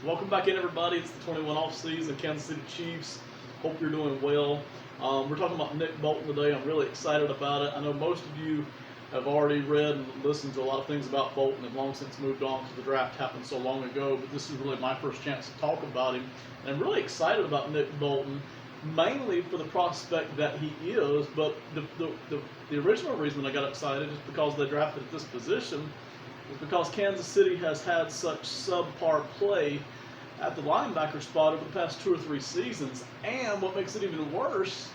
Welcome back in, everybody. It's the 21 off season, Kansas City Chiefs. Hope you're doing well. We're talking about Nick Bolton today. I'm really excited about it. I know most of you have already read and listened to a lot of things about Bolton and long since moved on because the draft happened so long ago, but this is really my first chance to talk about him. And I'm really excited about Nick Bolton, mainly for the prospect that he is, but the original reason that I got excited is because they drafted at this position is because Kansas City has had such subpar play at the linebacker spot over the past 2 or 3 seasons. And what makes it even worse,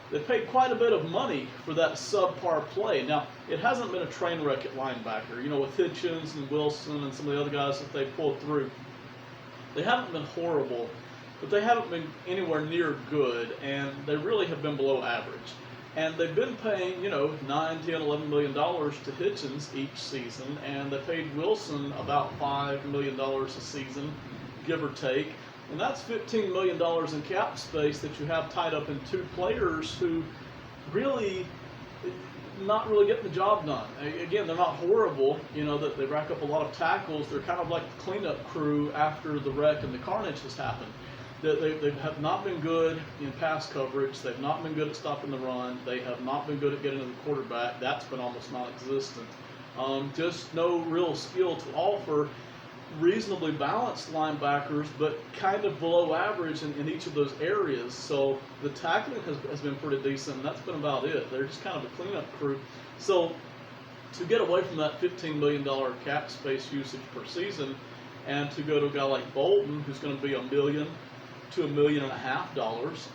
they paid quite a bit of money for that subpar play. Now, it hasn't been a train wreck at linebacker. You know, with Hitchens and Wilson and some of the other guys that they pulled through, they haven't been horrible, but they haven't been anywhere near good, and they really have been below average. And they've been paying, $9, $10, $11 million to Hitchens each season, and they paid Wilson about $5 million a season, give or take. And that's $15 million in cap space that you have tied up in 2 players who really not really getting the job done. Again, they're not horrible, that they rack up a lot of tackles. They're kind of like the cleanup crew after the wreck and the carnage has happened. They have not been good in pass coverage. They've not been good at stopping the run. They have not been good at getting to the quarterback. That's been almost non-existent. Just no real skill to offer. Reasonably balanced linebackers, but kind of below average in each of those areas. So the tackling has been pretty decent, and that's been about it. They're just kind of a cleanup crew. So to get away from that $15 million cap space usage per season and to go to a guy like Bolton, who's going to be $1 million to $1.5 million,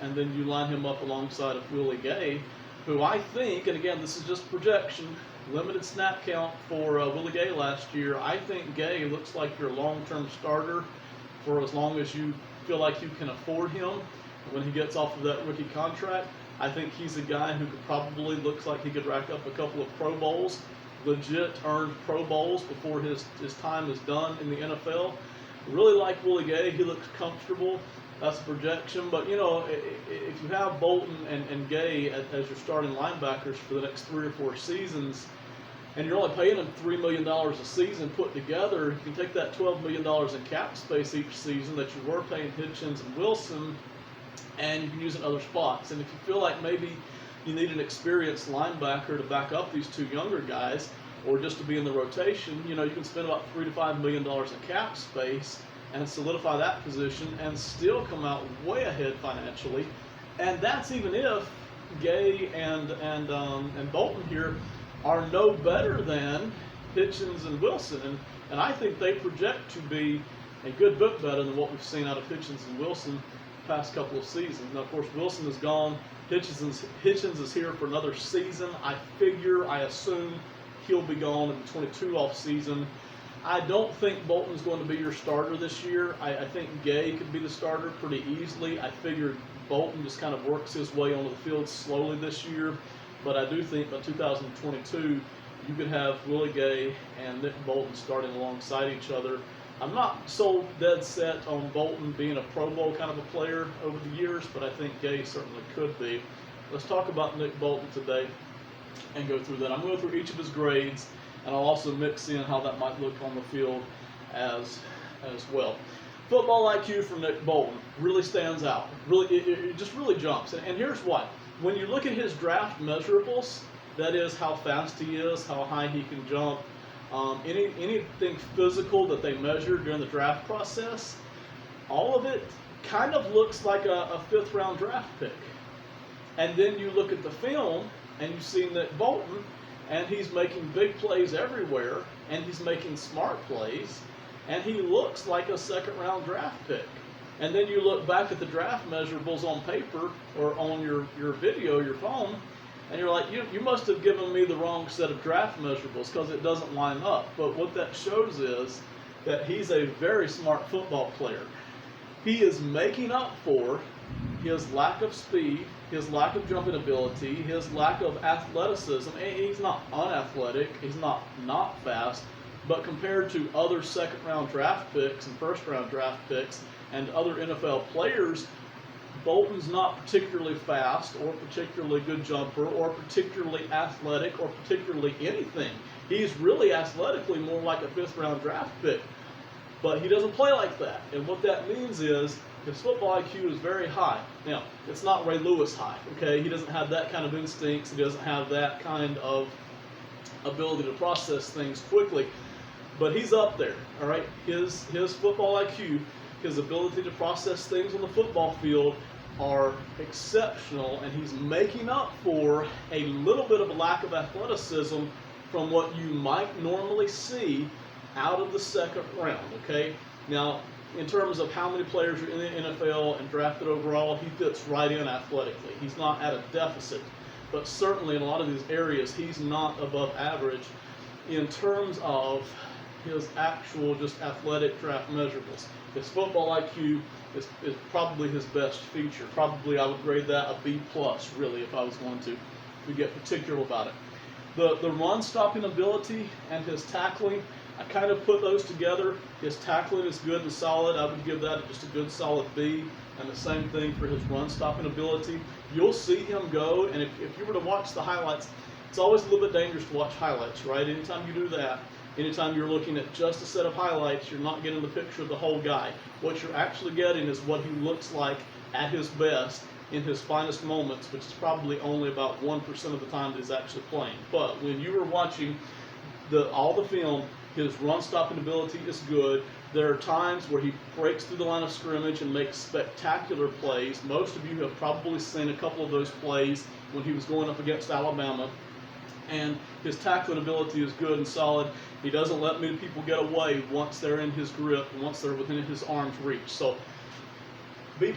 and then you line him up alongside of Willie Gay, who I think, and again, this is just projection, limited snap count for Willie Gay last year. I think Gay looks like your long-term starter for as long as you feel like you can afford him when he gets off of that rookie contract. I think he's a guy who could probably, looks like he could rack up a couple of Pro Bowls, legit earned Pro Bowls before his time is done in the NFL. Really like Willie Gay. He looks comfortable. That's a projection, but if you have Bolton and Gay as your starting linebackers for the next 3 or 4 seasons, and you're only paying them $3 million a season put together, you can take that $12 million in cap space each season that you were paying Hitchens and Wilson, and you can use it in other spots. And if you feel like maybe you need an experienced linebacker to back up these 2 younger guys, or just to be in the rotation, you can spend about $3 to $5 million in cap space and solidify that position and still come out way ahead financially. And that's even if Gay and Bolton here are no better than Hitchens and Wilson. And I think they project to be a good bit better than what we've seen out of Hitchens and Wilson the past couple of seasons. Now, of course, Wilson is gone. Hitchens is here for another season. I assume he'll be gone in the 22 off season. I don't think Bolton's going to be your starter this year. I think Gay could be the starter pretty easily. I figured Bolton just kind of works his way onto the field slowly this year. But I do think by 2022, you could have Willie Gay and Nick Bolton starting alongside each other. I'm not so dead set on Bolton being a Pro Bowl kind of a player over the years, but I think Gay certainly could be. Let's talk about Nick Bolton today and go through that. I'm going to go through each of his grades, and I'll also mix in how that might look on the field as well. Football IQ from Nick Bolton really stands out. Really, it just really jumps. And here's why. When you look at his draft measurables, that is how fast he is, how high he can jump, anything physical that they measure during the draft process, all of it kind of looks like a 5th round draft pick. And then you look at the film and you see Nick Bolton, and he's making big plays everywhere, and he's making smart plays, and he looks like a 2nd round draft pick. And then you look back at the draft measurables on paper or on your video, your phone, and you're like, you must have given me the wrong set of draft measurables because it doesn't line up. But what that shows is that he's a very smart football player. He is making up for his lack of speed, his lack of jumping ability, his lack of athleticism. He's not unathletic, he's not fast, but compared to other 2nd round draft picks and 1st round draft picks and other NFL players, Bolton's not particularly fast or particularly good jumper or particularly athletic or particularly anything. He's really athletically more like a 5th round draft pick. But he doesn't play like that. And what that means is his football IQ is very high. Now, it's not Ray Lewis high, okay? He doesn't have that kind of instincts. He doesn't have that kind of ability to process things quickly. But he's up there, all right? His football IQ, his ability to process things on the football field are exceptional, and he's making up for a little bit of a lack of athleticism from what you might normally see out of the second round, okay? Now, in terms of how many players are in the NFL and drafted overall, he fits right in athletically. He's not at a deficit, but certainly in a lot of these areas, he's not above average in terms of his actual just athletic draft measurables. His football IQ is probably his best feature. Probably I would grade that a B+, really, if I was going to get particular about it. The run stopping ability and his tackling, I kind of put those together. His tackling is good and solid. I would give that just a good solid B. And the same thing for his run stopping ability. You'll see him go, and if you were to watch the highlights, it's always a little bit dangerous to watch highlights, right? Anytime you do that, anytime you're looking at just a set of highlights, you're not getting the picture of the whole guy. What you're actually getting is what he looks like at his best in his finest moments, which is probably only about 1% of the time that he's actually playing. But when you were watching all the film, his run stopping ability is good. There are times where he breaks through the line of scrimmage and makes spectacular plays. Most of you have probably seen a couple of those plays when he was going up against Alabama. And his tackling ability is good and solid. He doesn't let many people get away once they're in his grip and once they're within his arm's reach. So B+,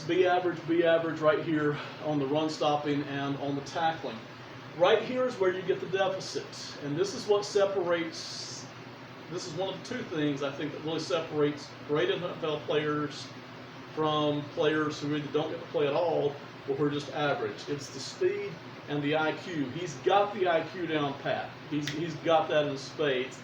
B average right here on the run stopping and on the tackling. Right here is where you get the deficit. And this is what separates, this is one of the two things I think that really separates great NFL players from players who either don't get to play at all or who are just average. It's the speed and the IQ. He's got the IQ down pat. He's got that in spades.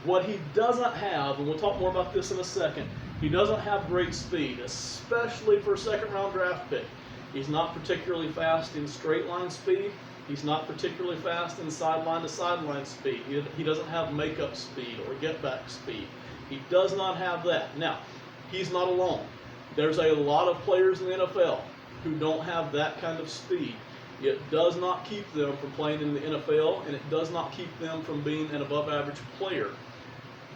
What he doesn't have, and we'll talk more about this in a second, he doesn't have great speed, especially for a second-round draft pick. He's not particularly fast in straight line speed. He's not particularly fast in sideline-to-sideline speed. He doesn't have makeup speed or get-back speed. He does not have that. Now, he's not alone. There's a lot of players in the NFL who don't have that kind of speed. It does not keep them from playing in the NFL, and it does not keep them from being an above-average player.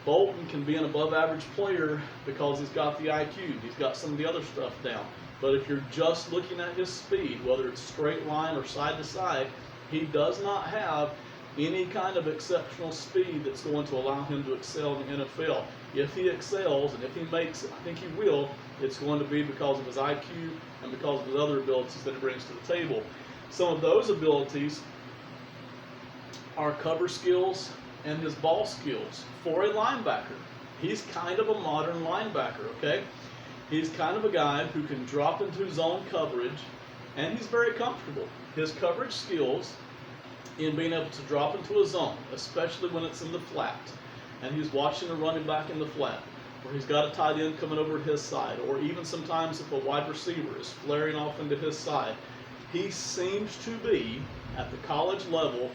Bolton can be an above-average player because he's got the IQ. He's got some of the other stuff down. But if you're just looking at his speed, whether it's straight line or side to side, he does not have any kind of exceptional speed that's going to allow him to excel in the NFL. If he excels, and if he makes it, I think he will, it's going to be because of his IQ and because of his other abilities that he brings to the table. Some of those abilities are cover skills and his ball skills for a linebacker. He's kind of a modern linebacker, okay? He's kind of a guy who can drop into zone coverage, and he's very comfortable. His coverage skills in being able to drop into a zone, especially when it's in the flat, and he's watching a running back in the flat, or he's got a tight end coming over to his side, or even sometimes if a wide receiver is flaring off into his side, he seems to be, at the college level,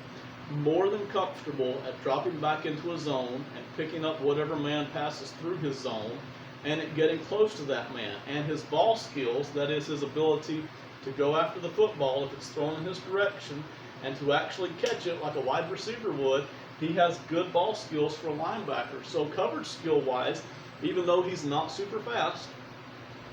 more than comfortable at dropping back into a zone and picking up whatever man passes through his zone and it getting close to that man. And his ball skills, that is his ability to go after the football if it's thrown in his direction and to actually catch it like a wide receiver would, he has good ball skills for a linebacker. So coverage skill-wise, even though he's not super fast,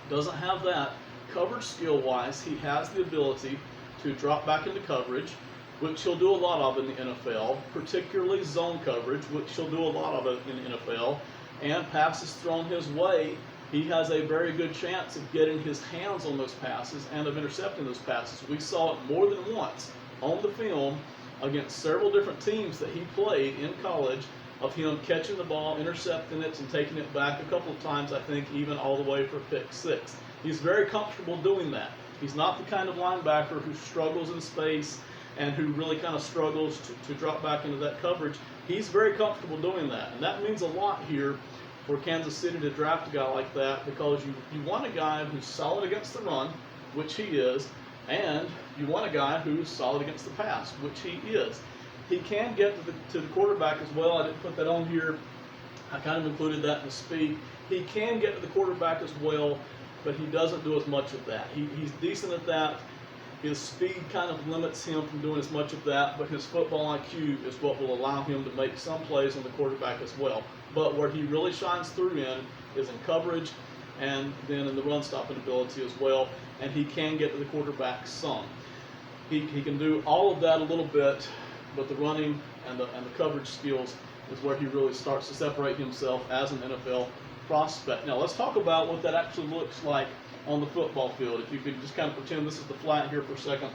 doesn't have that, coverage skill-wise, he has the ability to drop back into coverage, which he'll do a lot of in the NFL, particularly zone coverage, which he'll do a lot of it in the NFL, and passes thrown his way, he has a very good chance of getting his hands on those passes and of intercepting those passes. We saw it more than once on the film against several different teams that he played in college of him catching the ball, intercepting it, and taking it back a couple of times, I think even all the way for pick six. He's very comfortable doing that. He's not the kind of linebacker who struggles in space and who really kind of struggles to drop back into that coverage. He's very comfortable doing that, and that means a lot here for Kansas City to draft a guy like that, because you want a guy who's solid against the run, which he is, and you want a guy who's solid against the pass, which he is. He can get to the quarterback as well. I didn't put that on here. I kind of included that in the speed. He can get to the quarterback as well, but he doesn't do as much of that. He's decent at that. His speed kind of limits him from doing as much of that, but his football IQ is what will allow him to make some plays on the quarterback as well. But where he really shines through is in coverage and then in the run stopping ability as well, and he can get to the quarterback some. He can do all of that a little bit, but the running and the coverage skills is where he really starts to separate himself as an NFL prospect. Now let's talk about what that actually looks like on the football field. If you could just kind of pretend this is the flat here for a second.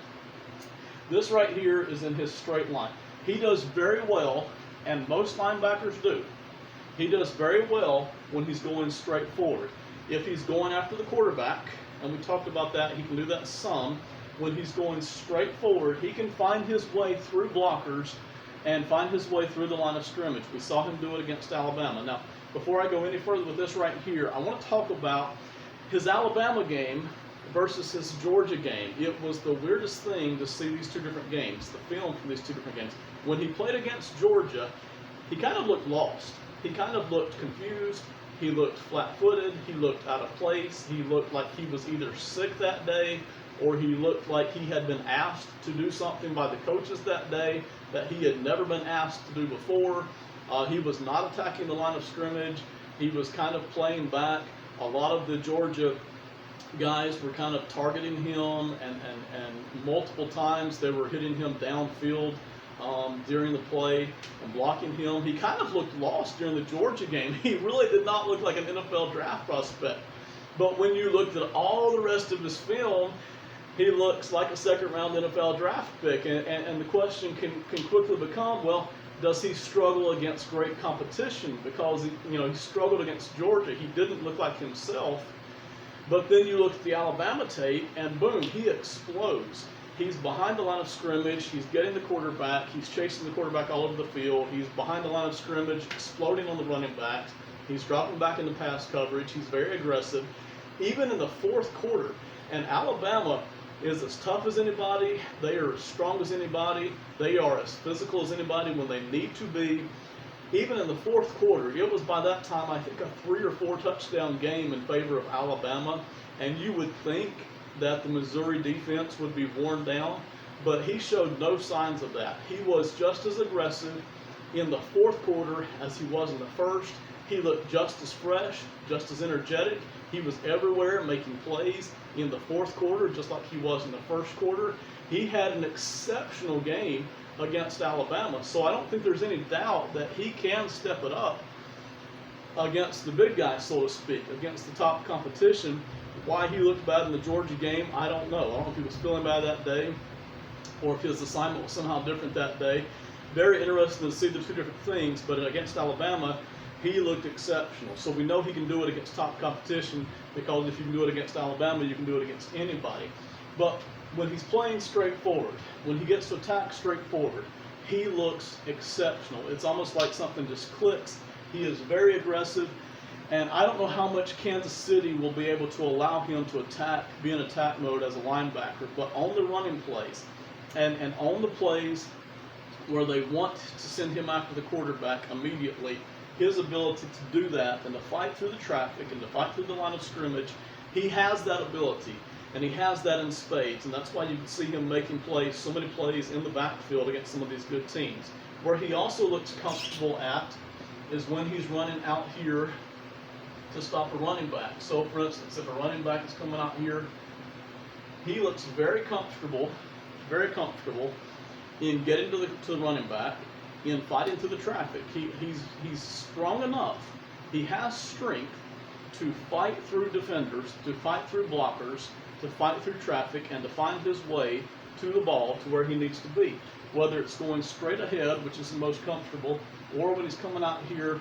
This right here is in his straight line. He does very well, and most linebackers do. He does very well when he's going straight forward. If he's going after the quarterback, and we talked about that, he can do that some. When he's going straight forward, he can find his way through blockers and find his way through the line of scrimmage. We saw him do it against Alabama. Now, before I go any further with this right here, I want to talk about his Alabama game versus his Georgia game. It was the weirdest thing to see these two different games, the film from these two different games. When he played against Georgia, he kind of looked lost. He kind of looked confused. He looked flat-footed. He looked out of place. He looked like he was either sick that day, or he looked like he had been asked to do something by the coaches that day that he had never been asked to do before. He was not attacking the line of scrimmage. He was kind of playing back. A lot of the Georgia guys were kind of targeting him, and multiple times they were hitting him downfield during the play and blocking him. He kind of looked lost during the Georgia game. He really did not look like an NFL draft prospect. But when you looked at all the rest of his film, he looks like a second-round NFL draft pick. And the question can quickly become, well, does he struggle against great competition? Because he struggled against Georgia. He didn't look like himself. But then you look at the Alabama tape, and boom, he explodes. He's behind the line of scrimmage. He's getting the quarterback. He's chasing the quarterback all over the field. He's behind the line of scrimmage, exploding on the running backs. He's dropping back into pass coverage. He's very aggressive. Even in the fourth quarter, and Alabama is as tough as anybody. They are as strong as anybody. They are as physical as anybody when they need to be. Even in the fourth quarter, it was by that time, I think, a 3 or 4 touchdown game in favor of Alabama. And you would think that the Missouri defense would be worn down, but he showed no signs of that. He was just as aggressive in the fourth quarter as he was in the first. He looked just as fresh, just as energetic. He was everywhere making plays in the fourth quarter, just like he was in the first quarter. He had an exceptional game against Alabama, so I don't think there's any doubt that he can step it up against the big guys, so to speak, against the top competition. Why he looked bad in the Georgia game, I don't know. I don't know if he was feeling bad that day or if his assignment was somehow different that day. Very interesting to see the two different things, but against Alabama, he looked exceptional. So we know he can do it against top competition, because if you can do it against Alabama, you can do it against anybody. But when he's playing straightforward, when he gets to attack straightforward, he looks exceptional. It's almost like something just clicks. He is very aggressive, and I don't know how much Kansas City will be able to allow him to be in attack mode as a linebacker, but on the running plays and on the plays where they want to send him after the quarterback immediately, his ability to do that and to fight through the traffic and to fight through the line of scrimmage, he has that ability, and he has that in spades, and that's why you can see him making plays, so many plays in the backfield against some of these good teams. Where he also looks comfortable at is when he's running out here to stop a running back. So for instance, if a running back is coming out here, he looks very comfortable in getting to the running back, in fighting through the traffic. He's strong enough. He has strength to fight through defenders, to fight through blockers, to fight through traffic, and to find his way to the ball to where he needs to be. Whether it's going straight ahead, which is the most comfortable, or when he's coming out here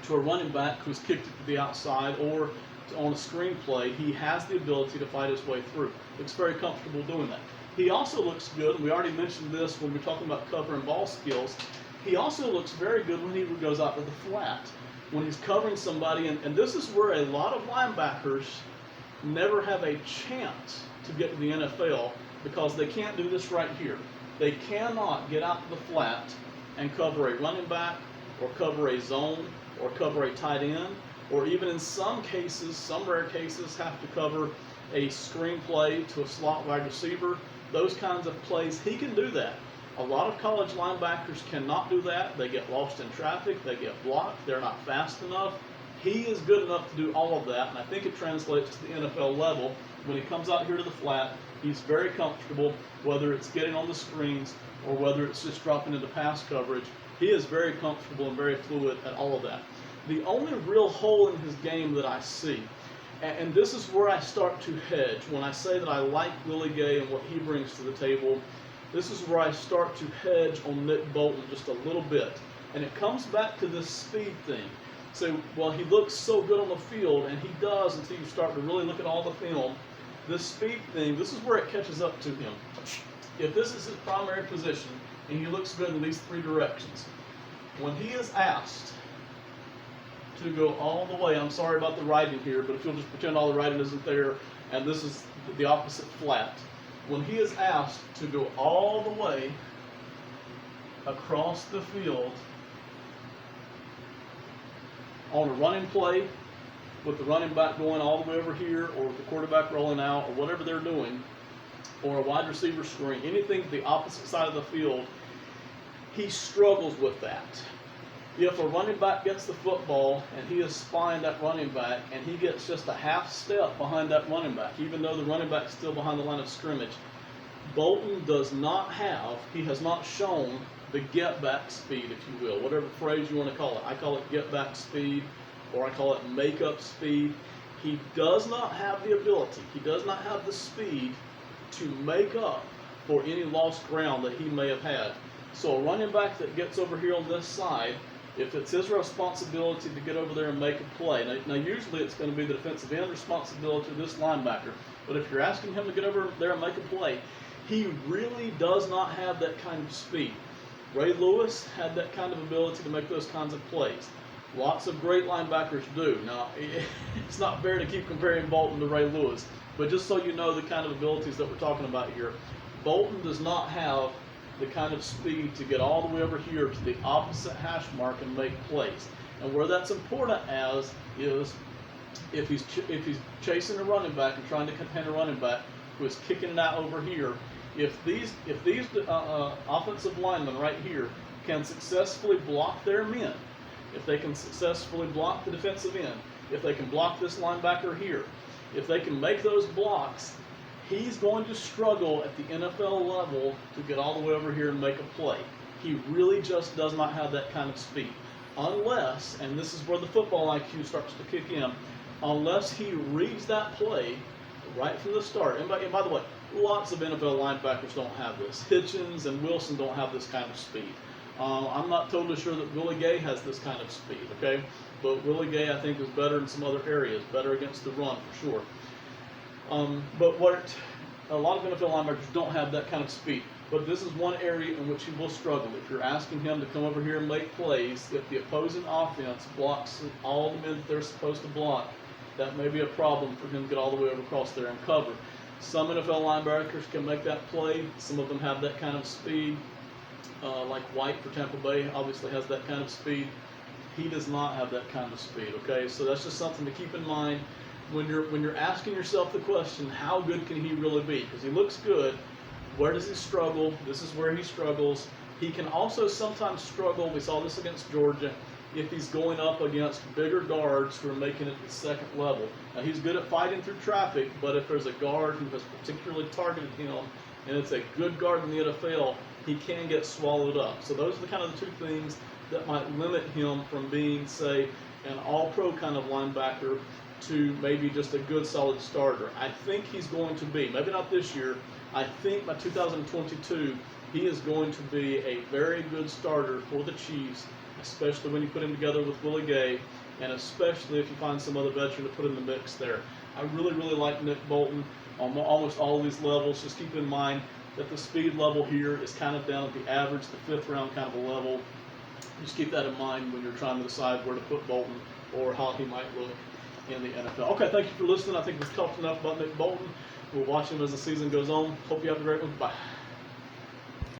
to a running back who's kicked it to the outside, or on a screen play, he has the ability to fight his way through. Looks very comfortable doing that. He also looks good, and we already mentioned this when we're talking about cover and ball skills. He also looks very good when he goes out to the flat, when he's covering somebody, and this is where a lot of linebackers never have a chance to get to the NFL, because they can't do this right here. They cannot get out to the flat and cover a running back or cover a zone or cover a tight end, or even in some cases, some rare cases, have to cover a screen play to a slot wide receiver. Those kinds of plays, he can do that. A lot of college linebackers cannot do that. They get lost in traffic, they get blocked, they're not fast enough. He is good enough to do all of that, and I think it translates to the NFL level. When he comes out here to the flat, he's very comfortable, whether it's getting on the screens or whether it's just dropping into pass coverage. He is very comfortable and very fluid at all of that. The only real hole in his game that I see, and this is where I start to hedge, when I say that I like Willie Gay and what he brings to the table, this is where I start to hedge on Nick Bolton just a little bit. And it comes back to this speed thing. So, well, he looks so good on the field, and he does until you start to really look at all the film. This speed thing, this is where it catches up to him. If this is his primary position, and he looks good in these three directions, when he is asked to go all the way, I'm sorry about the writing here, but if you'll just pretend all the writing isn't there, and this is the opposite flat, when he is asked to go all the way across the field on a running play, with the running back going all the way over here, or with the quarterback rolling out, or whatever they're doing, or a wide receiver screen, anything to the opposite side of the field, he struggles with that. If a running back gets the football and he is spying that running back and he gets just a half step behind that running back, even though the running back is still behind the line of scrimmage, Bolton does not have, he has not shown the get back speed, if you will, whatever phrase you want to call it. I call it get back speed, or I call it make up speed. He does not have the ability, he does not have the speed to make up for any lost ground that he may have had. So a running back that gets over here on this side, if it's his responsibility to get over there and make a play, now usually it's going to be the defensive end responsibility of this linebacker, but if you're asking him to get over there and make a play, he really does not have that kind of speed. Ray Lewis had that kind of ability to make those kinds of plays. Lots of great linebackers do. Now, it's not fair to keep comparing Bolton to Ray Lewis, but just so you know the kind of abilities that we're talking about here, Bolton does not have the kind of speed to get all the way over here to the opposite hash mark and make plays. And where that's important as is if he's chasing a running back and trying to contain a running back who is kicking it out over here, if these offensive linemen right here can successfully block their men, if they can successfully block the defensive end, if they can block this linebacker here, if they can make those blocks, he's going to struggle at the NFL level to get all the way over here and make a play. He really just does not have that kind of speed. Unless, and this is where the football IQ starts to kick in, unless he reads that play right from the start. And by the way, lots of NFL linebackers don't have this. Hitchens and Wilson don't have this kind of speed. I'm not totally sure that Willie Gay has this kind of speed, okay? But Willie Gay, I think, is better in some other areas, better against the run for sure. But a lot of NFL linebackers don't have that kind of speed. But this is one area in which he will struggle. If you're asking him to come over here and make plays, if the opposing offense blocks all the men that they're supposed to block, that may be a problem for him to get all the way over across there and cover. Some NFL linebackers can make that play. Some of them have that kind of speed. Like White for Tampa Bay obviously has that kind of speed. He does not have that kind of speed, okay? So that's just something to keep in mind when you're asking yourself the question, how good can he really be? Because he looks good. Where does he struggle? This is where he struggles. He can also sometimes struggle, we saw this against Georgia, if he's going up against bigger guards who are making it to the second level. Now, he's good at fighting through traffic, but if there's a guard who has particularly targeted him, and it's a good guard in the NFL, he can get swallowed up. So those are the kind of the two things that might limit him from being, say, an all-pro kind of linebacker to maybe just a good, solid starter. I think he's going to be, maybe not this year, I think by 2022, he is going to be a very good starter for the Chiefs, especially when you put him together with Willie Gay, and especially if you find some other veteran to put in the mix there. I really, really like Nick Bolton on almost all of these levels. Just keep in mind that the speed level here is kind of down at the average, the fifth round kind of a level. Just keep that in mind when you're trying to decide where to put Bolton or how he might look in the NFL. Okay, thank you for listening. I think we've talked enough about Nick Bolton. We'll watch him as the season goes on. Hope you have a great one. Bye.